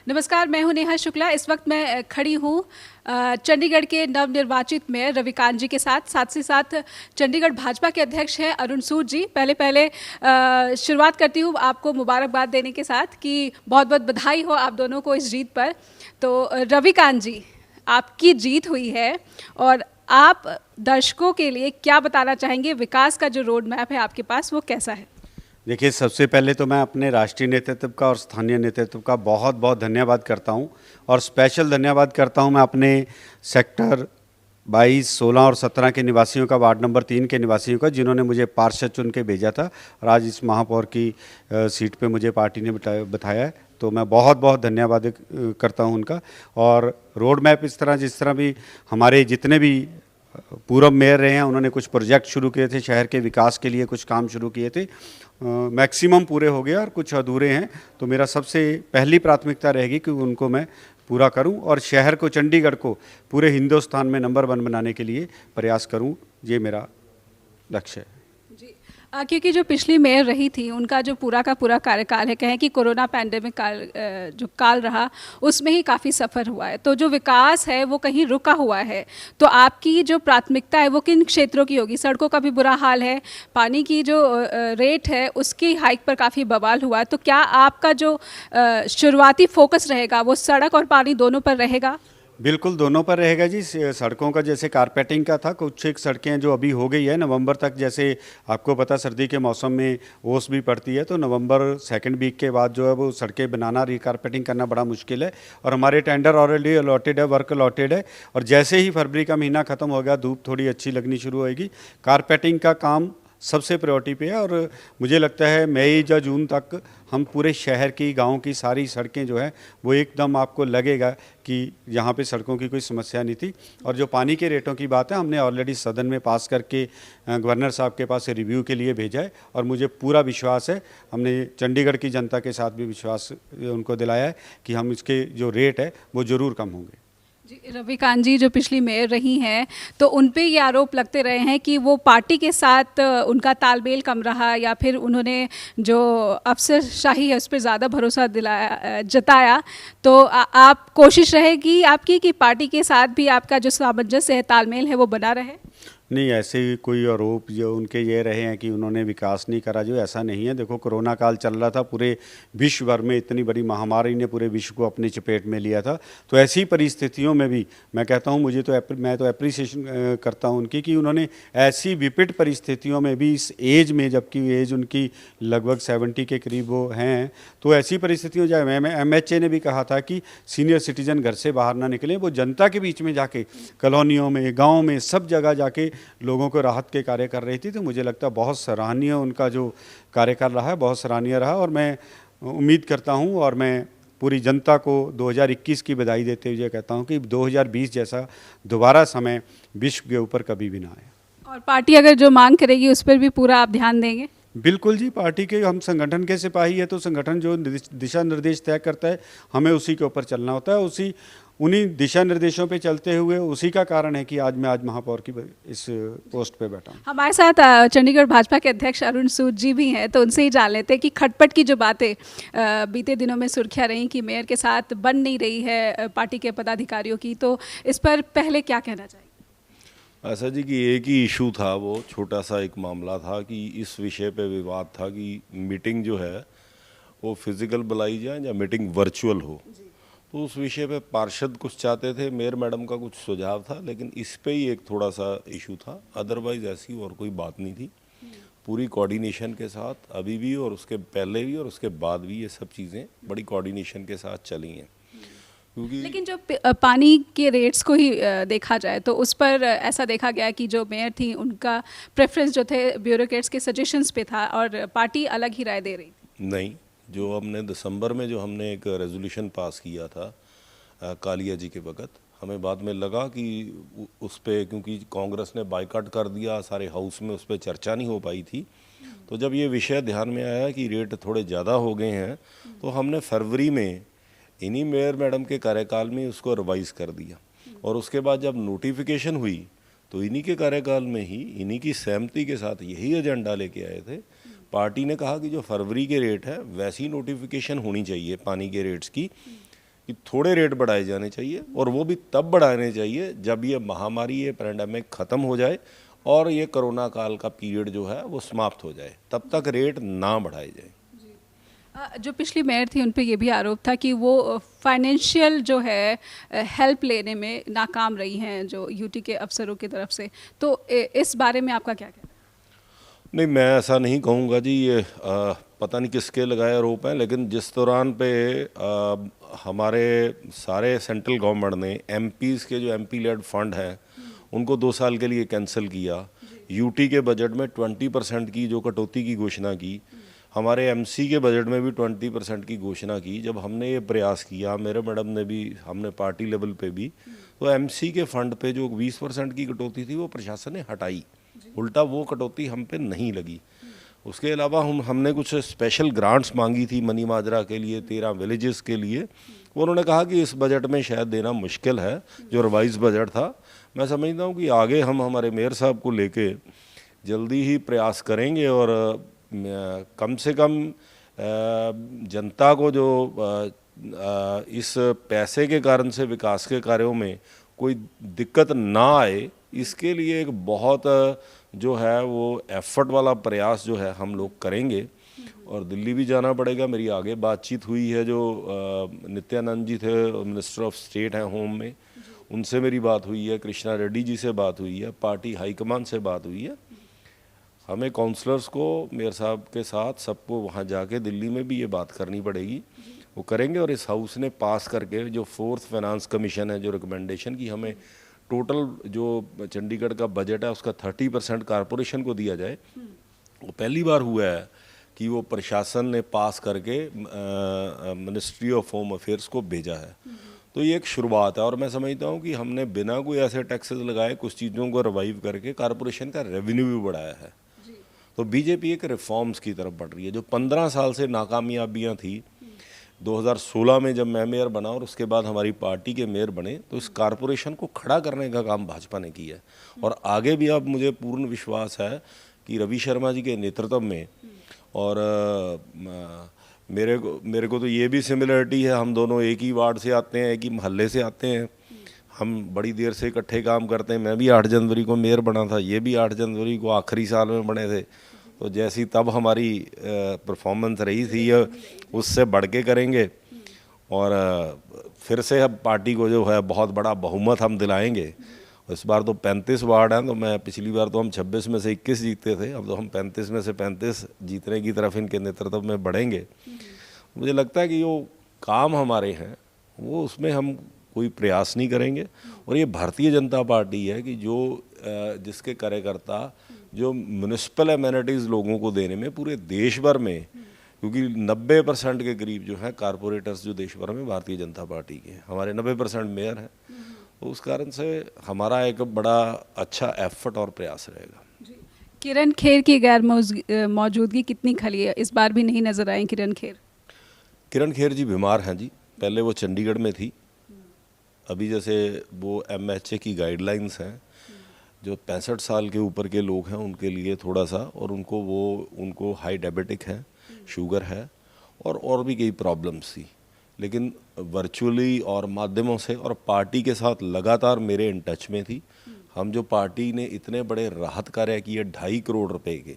नमस्कार, मैं हूं नेहा शुक्ला। इस वक्त मैं खड़ी हूं चंडीगढ़ के नवनिर्वाचित मेयर रविकांत जी के साथ से साथ चंडीगढ़ भाजपा के अध्यक्ष हैं अरुण सूद जी। पहले शुरुआत करती हूं आपको मुबारकबाद देने के साथ कि बहुत बहुत बधाई हो आप दोनों को इस जीत पर। तो रविकांत जी, आपकी जीत हुई है और आप दर्शकों के लिए क्या बताना चाहेंगे? विकास का जो रोड मैप है आपके पास, वो कैसा है? देखिए, सबसे पहले तो मैं अपने राष्ट्रीय नेतृत्व का और स्थानीय नेतृत्व का बहुत बहुत धन्यवाद करता हूं और स्पेशल धन्यवाद करता हूं मैं अपने सेक्टर 22, 16 और 17 के निवासियों का, वार्ड नंबर 3 के निवासियों का, जिन्होंने मुझे पार्षद चुन के भेजा था और आज इस महापौर की सीट पे मुझे पार्टी ने बताया है। तो मैं बहुत बहुत धन्यवाद करता हूं उनका। और रोड मैप जिस तरह भी हमारे जितने भी पूर्व मेयर रहे हैं, उन्होंने कुछ प्रोजेक्ट शुरू किए थे, शहर के विकास के लिए कुछ काम शुरू किए थे, मैक्सिमम पूरे हो गए और कुछ अधूरे हैं। तो मेरा सबसे पहली प्राथमिकता रहेगी कि उनको मैं पूरा करूं और शहर को, चंडीगढ़ को पूरे हिंदुस्तान में नंबर 1 बनाने के लिए प्रयास करूं। ये मेरा लक्ष्य है जी। क्योंकि जो पिछली मेयर रही थी उनका जो पूरा का पूरा कार्यकाल है, कहें कि कोरोना पैंडेमिक काल जो काल रहा उसमें ही काफ़ी सफ़र हुआ है, तो जो विकास है वो कहीं रुका हुआ है। तो आपकी जो प्राथमिकता है वो किन क्षेत्रों की होगी? सड़कों का भी बुरा हाल है, पानी की जो रेट है उसकी हाइक पर काफ़ी बवाल हुआ है, तो क्या आपका जो शुरुआती फोकस रहेगा वो सड़क और पानी दोनों पर रहेगा? बिल्कुल, दोनों पर रहेगा जी। सड़कों का जैसे कारपेटिंग का था, कुछ एक सड़कें जो अभी हो गई है नवंबर तक, जैसे आपको पता सर्दी के मौसम में ओस भी पड़ती है, तो नवंबर सेकंड वीक के बाद जो है वो सड़कें बनाना, रिकारपेटिंग करना बड़ा मुश्किल है और हमारे टेंडर ऑलरेडी अलॉटेड है, वर्क अलॉटेड है। और जैसे ही फरवरी का महीना ख़त्म होगा, धूप थोड़ी अच्छी लगनी शुरू होगी, कारपेटिंग का काम सबसे प्रायोरिटी पे है और मुझे लगता है मई या जून तक हम पूरे शहर की, गांव की सारी सड़कें जो है वो एकदम आपको लगेगा कि यहाँ पे सड़कों की कोई समस्या नहीं थी। और जो पानी के रेटों की बात है, हमने ऑलरेडी सदन में पास करके गवर्नर साहब के पास रिव्यू के लिए भेजा है और मुझे पूरा विश्वास है, हमने चंडीगढ़ की जनता के साथ भी विश्वास उनको दिलाया है कि हम इसके जो रेट है वो ज़रूर कम होंगे। जी, रविकांत जी जो पिछली मेयर रही हैं तो उन पे ये आरोप लगते रहे हैं कि वो पार्टी के साथ उनका तालमेल कम रहा या फिर उन्होंने जो अफसरशाही है उस पर ज़्यादा भरोसा जताया। तो आप कोशिश रहेगी आपकी कि पार्टी के साथ भी आपका जो सामंजस्य है, तालमेल है, वो बना रहे? नहीं, ऐसे कोई आरोप जो उनके ये रहे हैं कि उन्होंने विकास नहीं करा, जो ऐसा नहीं है। देखो, कोरोना काल चल रहा था, पूरे विश्व भर में इतनी बड़ी महामारी ने पूरे विश्व को अपनी चपेट में लिया था। तो ऐसी परिस्थितियों में भी मैं कहता हूँ, मैं तो एप्रिसिएशन करता हूँ उनकी कि उन्होंने ऐसी विपरीत परिस्थितियों में भी, इस एज में, जबकि एज उनकी लगभग 70 के करीब वो हैं, तो ऐसी परिस्थितियों जाए MHA ने भी कहा था कि सीनियर सिटीजन घर से बाहर ना निकलें, वो जनता के बीच में जाके, कॉलोनियों में, गाँव में, सब जगह जाके लोगों को राहत के कार्य कर रही थी। तो मुझे लगता है बहुत सराहनीय उनका जो कार्यकाल रहा है, बहुत सराहनीय रहा और मैं उम्मीद करता हूं और मैं पूरी जनता को 2021 की बधाई देते हुए कहता हूं कि 2020 जैसा दोबारा समय विश्व के ऊपर कभी भी ना आए। और पार्टी अगर जो मांग करेगी उस पर भी पूरा आप ध्यान देंगे? बिल्कुल जी, पार्टी के, हम संगठन के सिपाही है, तो संगठन जो दिशा निर्देश तय करता है हमें उसी के ऊपर चलना होता है। उन्हीं दिशा निर्देशों पे चलते हुए, उसी का कारण है कि आज महापौर की इस पोस्ट पे बैठा हूँ। हमारे साथ चंडीगढ़ भाजपा के अध्यक्ष अरुण सूद जी भी हैं, तो उनसे ही जान लेते हैं कि खटपट की जो बातें बीते दिनों में सुर्खियाँ रहीं कि मेयर के साथ बन नहीं रही है पार्टी के पदाधिकारियों की, तो इस पर पहले क्या कहना चाहिए? ऐसा जी कि एक ही इशू था, वो छोटा सा एक मामला था कि इस विषय पे विवाद था कि मीटिंग जो है वो फिजिकल बुलाई जाए या मीटिंग वर्चुअल हो। तो उस विषय पे पार्षद कुछ चाहते थे, मेयर मैडम का कुछ सुझाव था, लेकिन इस पे ही एक थोड़ा सा इशू था। अदरवाइज ऐसी और कोई बात नहीं थी। पूरी कोऑर्डिनेशन के साथ अभी भी और उसके पहले भी और उसके बाद भी ये सब चीज़ें बड़ी कोऑर्डिनेशन के साथ चली हैं। क्योंकि लेकिन जो पानी के रेट्स को ही देखा जाए तो उस पर ऐसा देखा गया कि जो मेयर थी उनका प्रेफरेंस जो थे ब्यूरोक्रेट्स के सजेशंस पे था और पार्टी अलग ही राय दे रही थी। नहीं, जो हमने दिसंबर में जो हमने एक रेजोल्यूशन पास किया था कालिया जी के वक़्त, हमें बाद में लगा कि उस पर, क्योंकि कांग्रेस ने बायकॉट कर दिया, सारे हाउस में उस पर चर्चा नहीं हो पाई थी। तो जब ये विषय ध्यान में आया कि रेट थोड़े ज़्यादा हो गए हैं, तो हमने फरवरी में इन्हीं मेयर मैडम के कार्यकाल में उसको रिवाइज़ कर दिया और उसके बाद जब नोटिफिकेशन हुई तो इन्हीं के कार्यकाल में ही, इन्हीं की सहमति के साथ यही एजेंडा लेके आए थे। पार्टी ने कहा कि जो फरवरी के रेट है वैसी नोटिफिकेशन होनी चाहिए पानी के रेट्स की, कि थोड़े रेट बढ़ाए जाने चाहिए, और वो भी तब बढ़ाने चाहिए जब ये महामारी, ये पैंडेमिक ख़त्म हो जाए और ये कोरोना काल का पीरियड जो है वो समाप्त हो जाए, तब तक रेट ना बढ़ाए जाए। जो पिछली मेयर थी उन पे ये भी आरोप था कि वो फाइनेंशियल जो है हेल्प लेने में नाकाम रही हैं जो यूटी के अफसरों की तरफ से, तो इस बारे में आपका क्या कहना है? नहीं, मैं ऐसा नहीं कहूँगा जी, ये पता नहीं किसके लगाए आरोप हैं, लेकिन जिस दौरान पे हमारे सारे सेंट्रल गवर्नमेंट ने एमपीज़ के जो एमपी लेड फंड हैं उनको 2 साल के लिए कैंसिल किया, यूटी के बजट में 20% की जो कटौती की घोषणा की, हमारे एमसी के बजट में भी 20% की घोषणा की। जब हमने ये प्रयास किया, मेरे मैडम ने भी, हमने पार्टी लेवल पे भी, तो एमसी के फंड पे जो 20% की कटौती थी वो प्रशासन ने हटाई, उल्टा वो कटौती हम पे नहीं लगी। उसके अलावा हमने कुछ स्पेशल ग्रांट्स मांगी थी मनी माजरा के लिए, 13 विलेजेस के लिए, वो उन्होंने कहा कि इस बजट में शायद देना मुश्किल है, जो रिवाइज बजट था। मैं समझता हूँ कि आगे हम हमारे मेयर साहब को लेके जल्दी ही प्रयास करेंगे और कम से कम जनता को जो इस पैसे के कारण से विकास के कार्यों में कोई दिक्कत ना आए, इसके लिए एक बहुत जो है वो एफर्ट वाला प्रयास जो है हम लोग करेंगे। और दिल्ली भी जाना पड़ेगा। मेरी आगे बातचीत हुई है, जो नित्यानंद जी थे, मिनिस्टर ऑफ स्टेट हैं होम में, उनसे मेरी बात हुई है, कृष्णा रेड्डी जी से बात हुई है, पार्टी हाईकमान से बात हुई है। हमें काउंसलर्स को, मेयर साहब के साथ सबको वहाँ जाके दिल्ली में भी ये बात करनी पड़ेगी, वो करेंगे। और इस हाउस ने पास करके जो 4th फाइनेंस कमीशन है, जो रिकमेंडेशन की हमें टोटल जो चंडीगढ़ का बजट है उसका 30% कारपोरेशन को दिया जाए, वो पहली बार हुआ है कि वो प्रशासन ने पास करके मिनिस्ट्री ऑफ होम अफेयर्स को भेजा है। तो ये एक शुरुआत है, और मैं समझता हूँ कि हमने बिना कोई ऐसे टैक्सेस लगाए कुछ चीज़ों को रिवाइव करके कारपोरेशन का रेवेन्यू भी बढ़ाया है। तो बीजेपी एक रिफॉर्म्स की तरफ बढ़ रही है। जो 15 साल से नाकामयाबियाँ थी, 2016 में जब मैं मेयर बना और उसके बाद हमारी पार्टी के मेयर बने, तो इस कारपोरेशन को खड़ा करने का काम भाजपा ने किया है। और आगे भी अब मुझे पूर्ण विश्वास है कि रवि शर्मा जी के नेतृत्व में, और मेरे को तो ये भी सिमिलरिटी है, हम दोनों एक ही वार्ड से आते हैं, एक ही मोहल्ले से आते हैं, हम बड़ी देर से इकट्ठे काम करते हैं। मैं भी 8 जनवरी को मेयर बना था, ये भी 8 जनवरी को आखिरी साल में बने थे। तो जैसी तब हमारी परफॉर्मेंस रही थी, उससे बढ़ के करेंगे, और फिर से अब पार्टी को जो है बहुत बड़ा बहुमत हम दिलाएंगे। इस बार तो 35 वार्ड हैं, तो मैं पिछली बार तो हम 26 में से 21 जीते थे, अब तो हम 35 में से 35 जीतने की तरफ इनके नेतृत्व में बढ़ेंगे। मुझे लगता है कि जो काम हमारे हैं वो, उसमें हम कोई प्रयास नहीं करेंगे। और ये भारतीय जनता पार्टी है कि जो जिसके कार्यकर्ता जो म्यूनिसिपल एमेनिटीज़ लोगों को देने में पूरे देश भर में, क्योंकि 90% के करीब जो है कारपोरेटर्स जो देश भर में भारतीय जनता पार्टी के हैं, हमारे 90% मेयर हैं, तो उस कारण से हमारा एक बड़ा अच्छा एफर्ट और प्रयास रहेगा। किरण खेर की गैर मौजूदगी कितनी खली है? इस बार भी नहीं नजर आई किरण खेर। किरण खेर जी बीमार हैं जी, पहले वो चंडीगढ़ में थी, अभी जैसे वो MHA की गाइडलाइंस हैं, जो 65 साल के ऊपर के लोग हैं उनके लिए थोड़ा सा, और उनको हाई डायबिटिक है, शुगर है, और भी कई प्रॉब्लम्स थी। लेकिन वर्चुअली और माध्यमों से और पार्टी के साथ लगातार मेरे इन टच में थी। हम जो पार्टी ने इतने बड़े राहत कार्य किए 2.5 करोड़ रुपए के,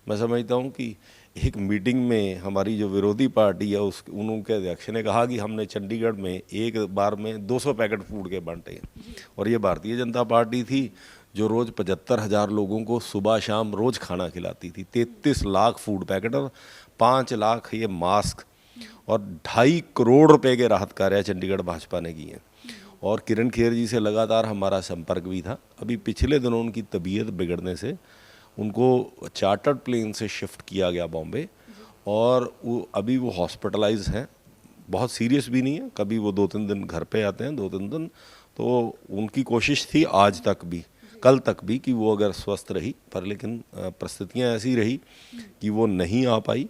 मैं समझता हूँ कि एक मीटिंग में हमारी जो विरोधी पार्टी है उनके अध्यक्ष ने कहा कि हमने चंडीगढ़ में एक बार में 200 पैकेट फूड के बांटे हैं। और ये भारतीय जनता पार्टी थी जो रोज़ 75,000 लोगों को सुबह शाम रोज़ खाना खिलाती थी। 33 लाख फूड पैकेट और 5 लाख ये मास्क, और 2.5 करोड़ रुपए के राहत कार्य चंडीगढ़ भाजपा ने किए हैं। और किरण खेर जी से लगातार हमारा संपर्क भी था। अभी पिछले दिनों उनकी तबीयत बिगड़ने से उनको चार्टर्ड प्लेन से शिफ्ट किया गया बॉम्बे, और अभी वो हॉस्पिटलाइज हैं, बहुत सीरियस भी नहीं है। कभी वो 2-3 दिन घर पे आते हैं, 2-3 दिन। तो उनकी कोशिश थी आज तक भी, कल तक भी, कि वो अगर स्वस्थ रही, पर लेकिन परिस्थितियाँ ऐसी रही कि वो नहीं आ पाई।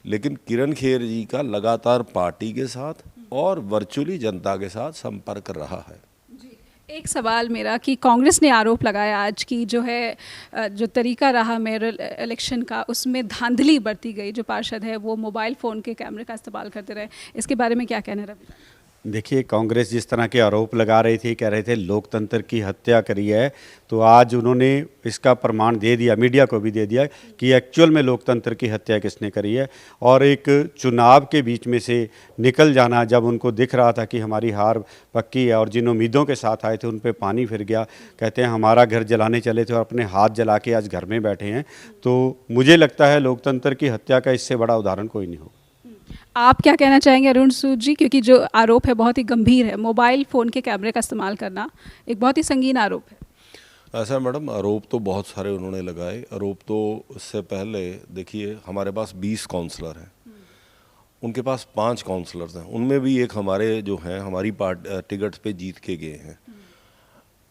लेकिन किरण खेर जी का लगातार पार्टी के साथ और वर्चुअली जनता के साथ संपर्क रहा है। एक सवाल मेरा कि कांग्रेस ने आरोप लगाया आज की जो है जो तरीका रहा मेयर इलेक्शन का, उसमें धांधली बरती गई। जो पार्षद है वो मोबाइल फ़ोन के कैमरे का इस्तेमाल करते रहे, इसके बारे में क्या कहना है रवि? देखिए, कांग्रेस जिस तरह के आरोप लगा रही थी, कह रहे थे लोकतंत्र की हत्या करी है, तो आज उन्होंने इसका प्रमाण दे दिया, मीडिया को भी दे दिया कि एक्चुअल में लोकतंत्र की हत्या किसने करी है। और एक चुनाव के बीच में से निकल जाना, जब उनको दिख रहा था कि हमारी हार पक्की है और जिन उम्मीदों के साथ आए थे उन पे पानी फिर गया, कहते हैं हमारा घर जलाने चले थे और अपने हाथ जला के आज घर में बैठे हैं। तो मुझे लगता है लोकतंत्र की हत्या का इससे बड़ा उदाहरण कोई नहीं होगा। आप क्या कहना चाहेंगे अरुण सूद जी, क्योंकि जो आरोप है बहुत ही गंभीर है, मोबाइल फ़ोन के कैमरे का इस्तेमाल करना एक बहुत ही संगीन आरोप है। ऐसा मैडम, आरोप तो बहुत सारे उन्होंने लगाए। आरोप तो उससे पहले देखिए, हमारे पास 20 काउंसलर हैं, उनके पास 5 काउंसलर्स हैं, उनमें भी एक हमारे जो हैं हमारी टिकट्स पे जीत के गए हैं।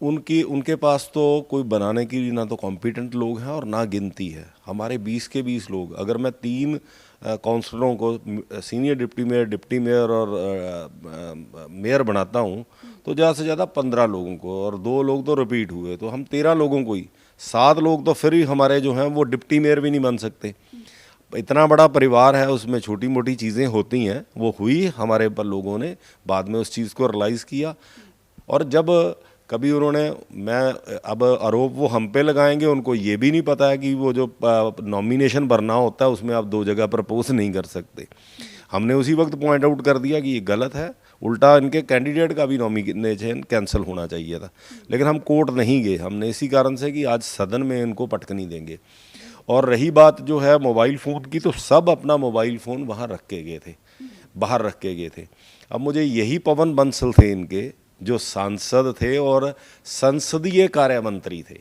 उनके पास तो कोई बनाने की ना तो कॉम्पिटेंट लोग हैं और ना गिनती है। हमारे 20 के 20 लोग, अगर मैं 3 काउंसलरों को सीनियर डिप्टी मेयर और मेयर बनाता हूँ तो ज़्यादा से ज़्यादा 15 लोगों को, और 2 लोग तो रिपीट हुए, तो हम 13 लोगों को ही, 7 लोग तो फिर ही हमारे जो हैं वो डिप्टी मेयर भी नहीं बन सकते। इतना बड़ा परिवार है, उसमें छोटी मोटी चीज़ें होती हैं, वो हुई। हमारे पर लोगों ने बाद में उस चीज़ को रियलाइज़ किया, और जब कभी उन्होंने, मैं अब आरोप वो हम पे लगाएंगे, उनको ये भी नहीं पता है कि वो जो नॉमिनेशन भरना होता है उसमें आप 2 जगह प्रपोज नहीं कर सकते। हमने उसी वक्त पॉइंट आउट कर दिया कि ये गलत है, उल्टा इनके कैंडिडेट का भी नॉमिनेशन कैंसिल होना चाहिए था, लेकिन हम कोर्ट नहीं गए। हमने इसी कारण से कि आज सदन में इनको पटकनी देंगे। और रही बात जो है मोबाइल फ़ोन की, तो सब अपना मोबाइल फ़ोन वहाँ रख के गए थे, बाहर रख के गए थे। अब मुझे यही पवन बंसल थे इनके, जो सांसद थे और संसदीय कार्य मंत्री थे,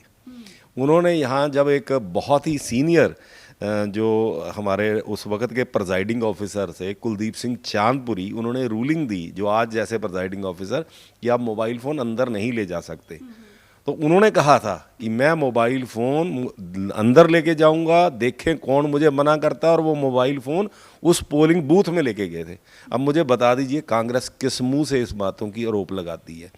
उन्होंने यहाँ जब एक बहुत ही सीनियर जो हमारे उस वक्त के प्रिजाइडिंग ऑफिसर थे कुलदीप सिंह चांदपुरी, उन्होंने रूलिंग दी, जो आज जैसे प्रिजाइडिंग ऑफिसर, कि आप मोबाइल फ़ोन अंदर नहीं ले जा सकते। तो उन्होंने कहा था कि मैं मोबाइल फ़ोन अंदर लेके जाऊंगा, देखें कौन मुझे मना करता है, और वो मोबाइल फ़ोन उस पोलिंग बूथ में लेके गए थे। अब मुझे बता दीजिए कांग्रेस किस मुंह से इस बातों की आरोप लगाती है।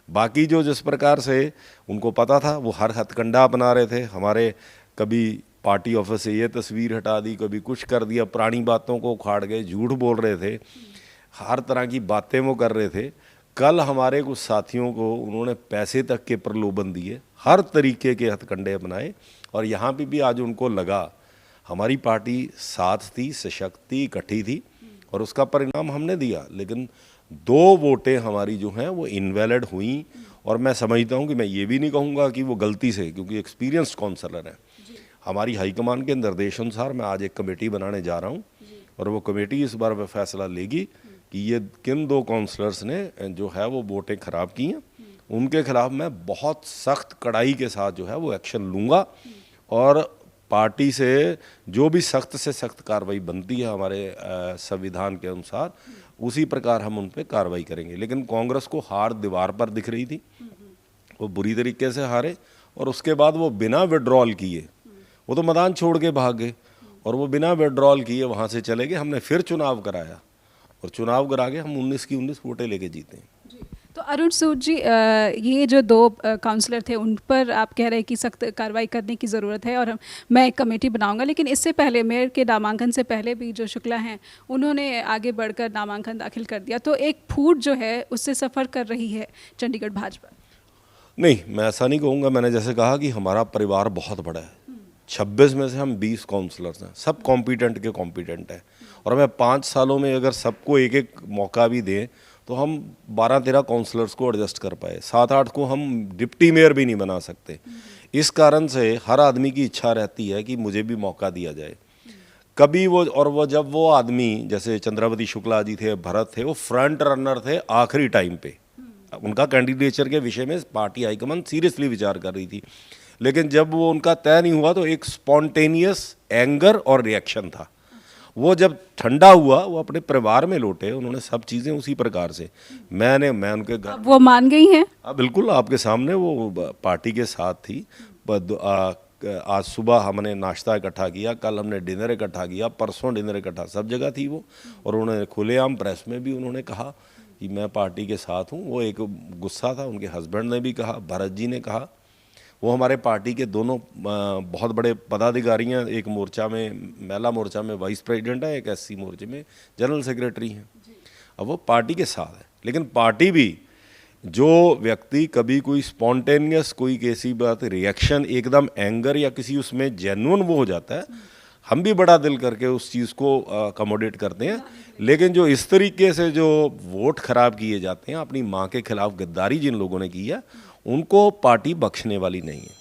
बाकी जो जिस प्रकार से उनको पता था वो हर हथकंडा अपना रहे थे। हमारे कभी पार्टी ऑफिस से ये तस्वीर हटा दी, कभी कुछ कर दिया, पुरानी बातों को उखाड़ गए, झूठ बोल रहे थे, हर तरह की बातें वो कर रहे थे। कल हमारे कुछ साथियों को उन्होंने पैसे तक के प्रलोभन दिए, हर तरीके के हथकंडे अपनाए, और यहाँ पे भी आज उनको लगा हमारी पार्टी साथ थी, सशक्त थी, इकट्ठी थी, और उसका परिणाम हमने दिया। लेकिन 2 वोटें हमारी जो हैं वो इनवैलिड हुई, और मैं समझता हूँ कि मैं ये भी नहीं कहूँगा कि वो गलती से, क्योंकि एक्सपीरियंस्ड काउंसलर हैं। हमारी हाईकमान के निर्देशानुसार मैं आज एक कमेटी बनाने जा रहा हूँ, और वो कमेटी इस बार फैसला लेगी कि ये किन 2 काउंसलर्स ने जो है वो वोटें ख़राब की हैं, उनके खिलाफ मैं बहुत सख्त कड़ाई के साथ जो है वो एक्शन लूँगा, और पार्टी से जो भी सख्त से सख्त कार्रवाई बनती है हमारे संविधान के अनुसार, उसी प्रकार हम उन पर कार्रवाई करेंगे। लेकिन कांग्रेस को हार दीवार पर दिख रही थी, वो बुरी तरीके से हारे, और उसके बाद वो बिना विड्रॉल किए, वो तो मैदान छोड़ के भाग गए, और वो बिना विड्रॉल किए वहाँ से चले गए। हमने फिर चुनाव कराया, और चुनाव करा के हम 19 की 19 वोटें लेके जीते हैं। तो अरुण सूद जी, ये जो 2 काउंसलर थे उन पर आप कह रहे हैं कि सख्त कार्रवाई करने की ज़रूरत है, और मैं एक कमेटी बनाऊंगा, लेकिन इससे पहले मेयर के नामांकन से पहले भी जो शुक्ला हैं उन्होंने आगे बढ़कर नामांकन दाखिल कर दिया, तो एक फूट जो है उससे सफ़र कर रही है चंडीगढ़ भाजपा। नहीं, मैं ऐसा नहीं कहूँगा। मैंने जैसे कहा कि हमारा परिवार बहुत बड़ा है, 26 में से हम 20 काउंसलर्स हैं, सब कॉम्पिटेंट के कॉम्पिटेंट हैं, और हमें 5 सालों में अगर सबको एक एक मौका भी दें तो हम 12-13 काउंसलर्स को एडजस्ट कर पाए, 7-8 को हम डिप्टी मेयर भी नहीं बना सकते। इस कारण से हर आदमी की इच्छा रहती है कि मुझे भी मौका दिया जाए। कभी वो जब वो आदमी जैसे चंद्रावती शुक्ला जी थे, भरत थे, वो फ्रंट रनर थे आखिरी टाइम पे, उनका कैंडिडेचर के विषय में पार्टी हाईकमान सीरियसली विचार कर रही थी, लेकिन जब वो उनका तय नहीं हुआ तो एक स्पॉन्टेनियस एंगर और रिएक्शन था। वो जब ठंडा हुआ वो अपने परिवार में लौटे, उन्होंने सब चीज़ें उसी प्रकार से मैं उनके घर, वो मान गई हैं। बिल्कुल आपके सामने वो पार्टी के साथ थी। आज सुबह हमने नाश्ता इकट्ठा किया, कल हमने डिनर इकट्ठा किया, परसों डिनर इकट्ठा, सब जगह थी वो, और उन्होंने खुलेआम प्रेस में भी उन्होंने कहा कि मैं पार्टी के साथ हूँ। वो एक गुस्सा था, उनके हस्बैंड ने भी कहा, भरत जी ने कहा। वो हमारे पार्टी के दोनों बहुत बड़े पदाधिकारी हैं, एक मोर्चा में, महिला मोर्चा में वाइस प्रेसिडेंट है, एक SC मोर्चे में जनरल सेक्रेटरी हैं। अब वो पार्टी के साथ है, लेकिन पार्टी भी, जो व्यक्ति कभी कोई स्पॉन्टेनियस कोई कैसी बात रिएक्शन एकदम एंगर या किसी उसमें जेन्युइन वो हो जाता है, हम भी बड़ा दिल करके उस चीज़ को अकोमोडेट करते हैं। लेकिन जो इस तरीके से जो वोट खराब किए जाते हैं, अपनी माँ के खिलाफ गद्दारी जिन लोगों ने की है, उनको पार्टी बख्शने वाली नहीं है।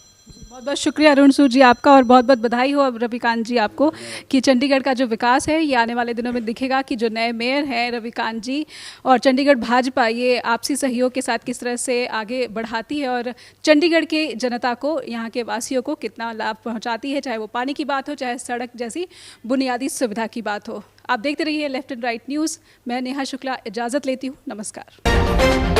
बहुत बहुत शुक्रिया अरुण सूद जी आपका, और बहुत बहुत बधाई हो रविकांत जी आपको कि चंडीगढ़ का जो विकास है ये आने वाले दिनों में दिखेगा कि जो नए मेयर हैं रविकांत जी और चंडीगढ़ भाजपा ये आपसी सहयोग के साथ किस तरह से आगे बढ़ाती है और चंडीगढ़ के जनता को, यहाँ के वासियों को कितना लाभ पहुँचाती है, चाहे वो पानी की बात हो, चाहे सड़क जैसी बुनियादी सुविधा की बात हो। आप देखते रहिए लेफ्ट एंड राइट न्यूज़। मैं नेहा शुक्ला इजाज़त लेती हूँ। नमस्कार।